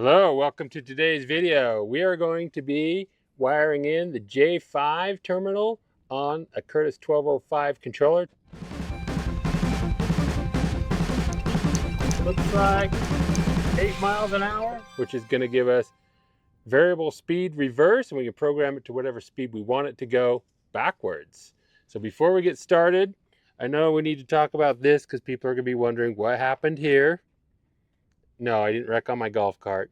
Hello, welcome to today's video. We are going to be wiring in the J5 terminal on a Curtis 1205 controller. Looks like 8 miles an hour, which is going to give us variable speed reverse, and we can program it to whatever speed we want it to go backwards. So before we get started, I know we need to talk about this because people are going to be wondering what happened here. No, I didn't wreck on my golf cart.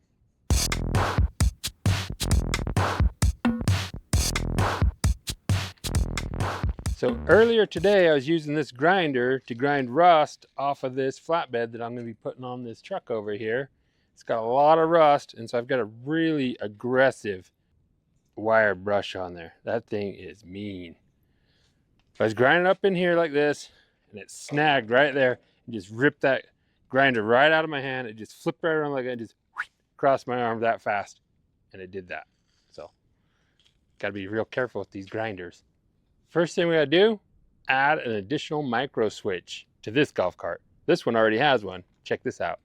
So earlier today I was using this grinder to grind rust off of this flatbed that I'm going to be putting on this truck over here. It's got a lot of rust, and so I've got a really aggressive wire brush on there. That thing is mean. I was grinding up in here like this, and it snagged right there and just ripped that grinder right out of my hand. It just flipped right around like that, just crossed my arm that fast, and it did that. So got to be real careful with these grinders. First thing we gotta do, add an additional micro switch to this golf cart. This one already has one. Check this out.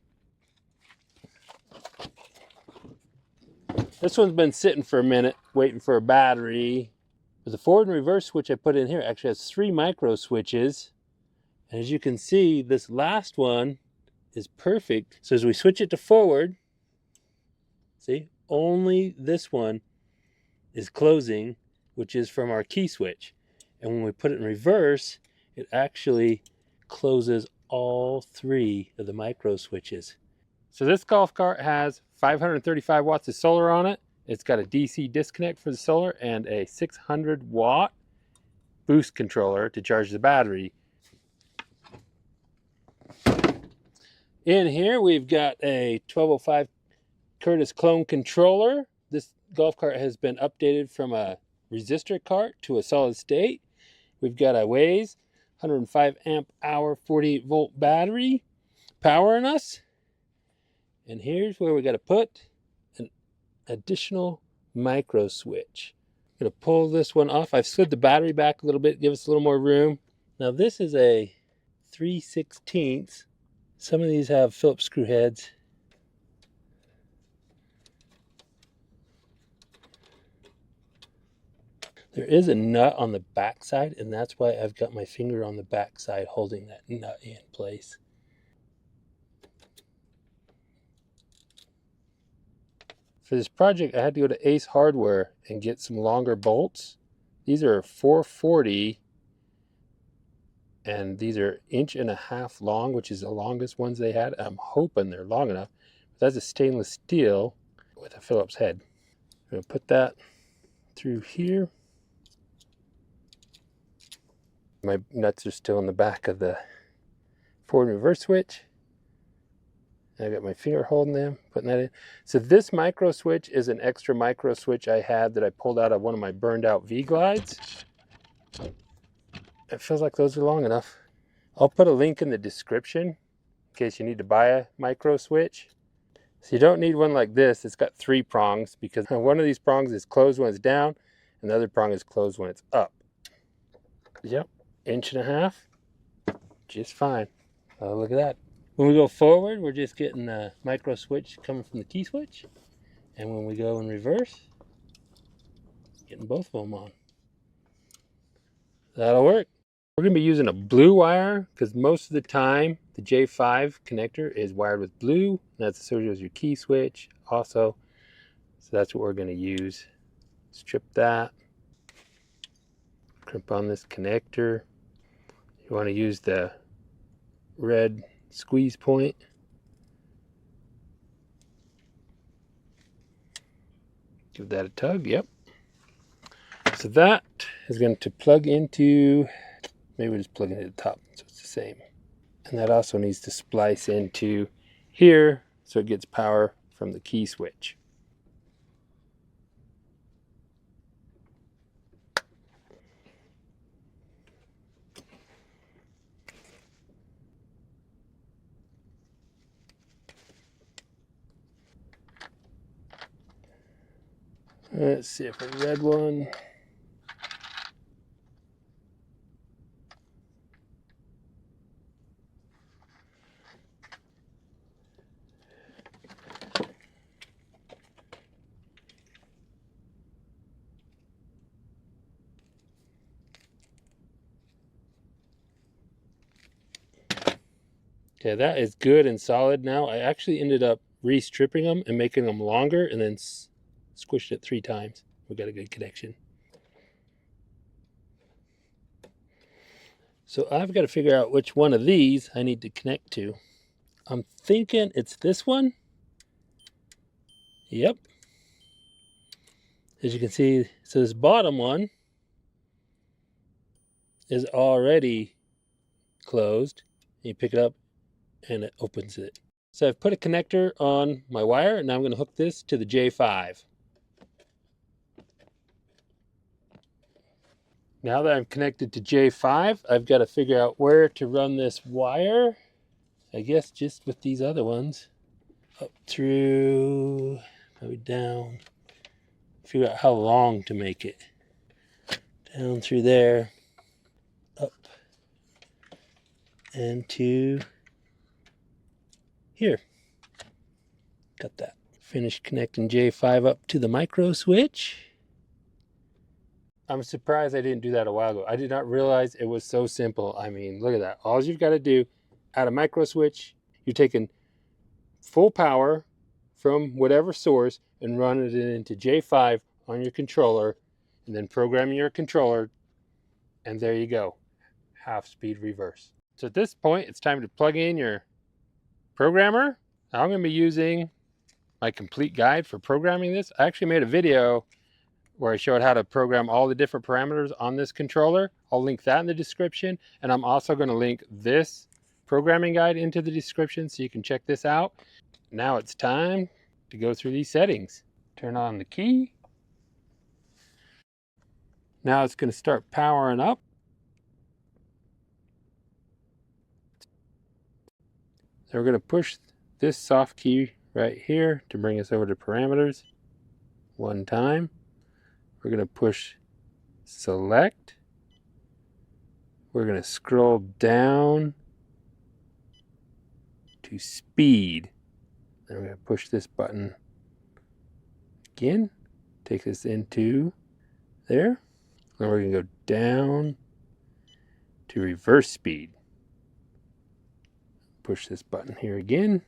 This one's been sitting for a minute, waiting for a battery. But the forward and reverse switch I put in here actually has 3 micro switches. And as you can see, this last one is perfect. So as we switch it to forward, see, only this one is closing, which is from our key switch. And when we put it in reverse, it actually closes all 3 of the micro switches. So this golf cart has 535 watts of solar on it. It's got a DC disconnect for the solar and a 600 watt boost controller to charge the battery. In here we've got a 1205 Curtis clone controller. This golf cart has been updated from a resistor cart to a solid state. We've got a WEIZE 105 amp hour 48 volt battery powering us. And here's where we got to put an additional micro switch. I'm going to pull this one off. I've slid the battery back a little bit, give us a little more room. Now this is a 3/16. Some of these have Phillips screw heads. There is a nut on the back side, and that's why I've got my finger on the back side holding that nut in place. For this project, I had to go to Ace Hardware and get some longer bolts. These are 440, and these are 1.5 inches long, which is the longest ones they had. I'm hoping they're long enough. That's a stainless steel with a Phillips head. I'm going to put that through here. My nuts are still in the back of the forward and reverse switch. I got my finger holding them, putting that in. So this micro switch is an extra micro switch I had that I pulled out of one of my burned out V-Glides. It feels like those are long enough. I'll put a link in the description in case you need to buy a micro switch. So you don't need one like this. It's got 3 prongs because one of these prongs is closed when it's down and the other prong is closed when it's up. Yep. 1.5 inches, just fine. Oh, look at that. When we go forward, we're just getting the micro switch coming from the key switch. And when we go in reverse, getting both of them on. That'll work. We're going to be using a blue wire because most of the time the J5 connector is wired with blue. And that's associated with your key switch also. So that's what we're going to use. Strip that. Crimp on this connector. You want to use the red squeeze point. Give that a tug, yep. So that is going to plug into, maybe we'll just plug into the top so it's the same. And that also needs to splice into here so it gets power from the key switch. Let's see if a red one. Okay, that is good and solid now. I actually ended up re-stripping them and making them longer and then squished it 3 times. We got a good connection. So I've got to figure out which one of these I need to connect to. I'm thinking it's this one. Yep. As you can see, so this bottom one is already closed. You pick it up and it opens it. So I've put a connector on my wire and now I'm going to hook this to the J5. Now that I'm connected to J5, I've got to figure out where to run this wire. I guess just with these other ones. Up through, probably down. Figure out how long to make it. Down through there. Up. And to here. Got that. Finished connecting J5 up to the micro switch. I'm surprised I didn't do that a while ago. I did not realize it was so simple. I mean, look at that. All you've got to do, add a micro switch, you're taking full power from whatever source and run it into J5 on your controller, and then programming your controller, and there you go. Half-speed reverse. So at this point, it's time to plug in your programmer. Now I'm going to be using my complete guide for programming this. I actually made a video where I showed how to program all the different parameters on this controller. I'll link that in the description, and I'm also going to link this programming guide into the description so you can check this out. Now it's time to go through these settings. Turn on the key. Now it's going to start powering up. So we're going to push this soft key right here to bring us over to parameters 1 time. We're going to push select. We're going to scroll down to speed. And we're going to push this button again. Take this into there. Then we're going to go down to reverse speed. Push this button here again.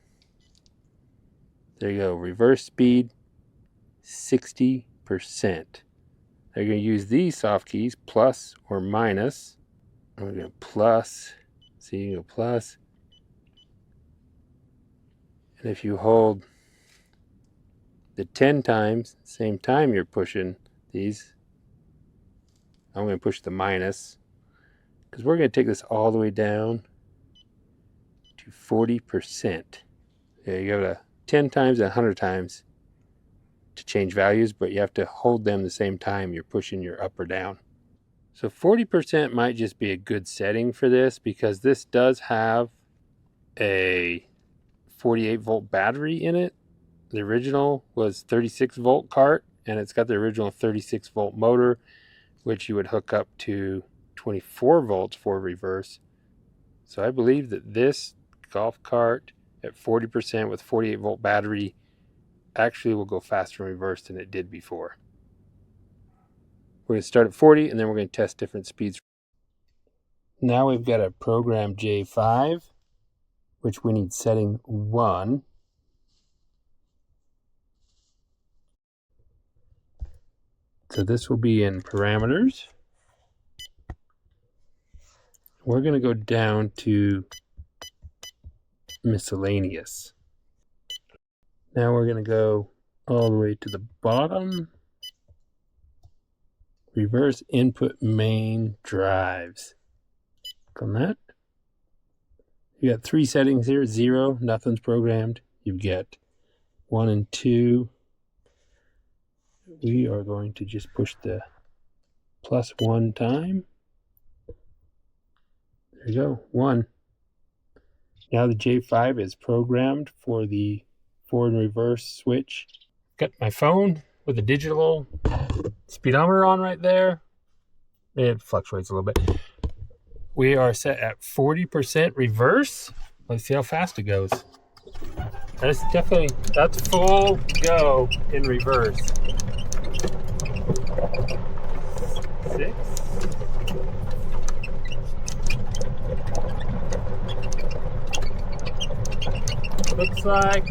There you go. Reverse speed 60%. Now you're going to use these soft keys, plus or minus. And we're going to plus. See, you go plus. And if you hold the 10 times, same time you're pushing these, I'm going to push the minus, because we're going to take this all the way down to 40%. Yeah, you go to 10 times and 100 times to change values, but you have to hold them the same time you're pushing your up or down. So 40% might just be a good setting for this, because this does have a 48 volt battery in it. The original was 36 volt cart, and it's got the original 36 volt motor, which you would hook up to 24 volts for reverse. So I believe that this golf cart at 40% with 48 volt battery actually will go faster in reverse than it did before. We're going to start at 40 and then we're going to test different speeds. Now we've got a program J5, which we need setting 1. So this will be in parameters. We're going to go down to miscellaneous. Now we're going to go all the way to the bottom. Reverse input main drives. Click on that. You got 3 settings here. 0, nothing's programmed. You get 1 and 2. We are going to just push the plus 1 time. There you go, 1. Now the J5 is programmed for the forward and reverse switch. Got my phone with a digital speedometer on right there. It fluctuates a little bit. We are set at 40% reverse. Let's see how fast it goes. That's full go in reverse. 6. Looks like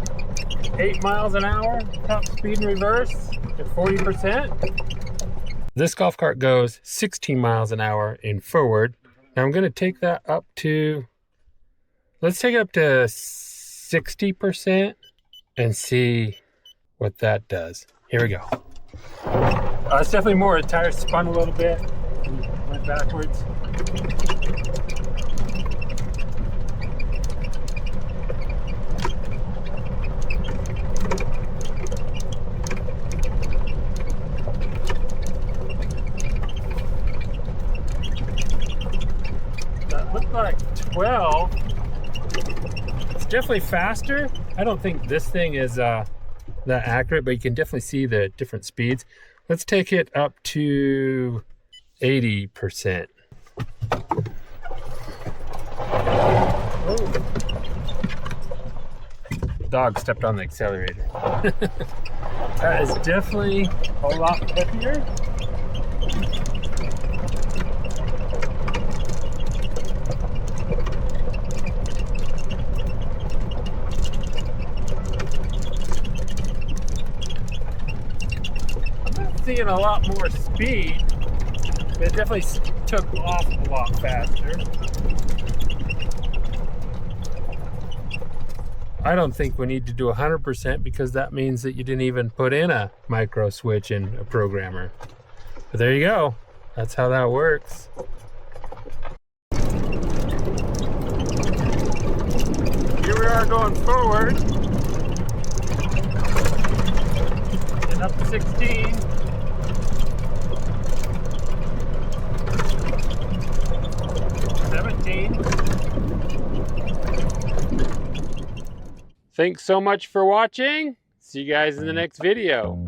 8 miles an hour, top speed in reverse at 40%. This golf cart goes 16 miles an hour in forward. Now I'm going to take that up to, let's take it up to 60% and see what that does. Here we go. It's definitely more. The tires spun a little bit and went backwards. That looked like 12. It's definitely faster. I don't think this thing is that accurate, but you can definitely see the different speeds. Let's take it up to 80%. Oh. Dog stepped on the accelerator. That is definitely a lot heavier. Seeing a lot more speed, but it definitely took off a lot faster. I don't think we need to do 100% because that means that you didn't even put in a micro switch in a programmer. But there you go. That's how that works. Here we are going forward and up to 16. Thanks so much for watching. See you guys in the next video.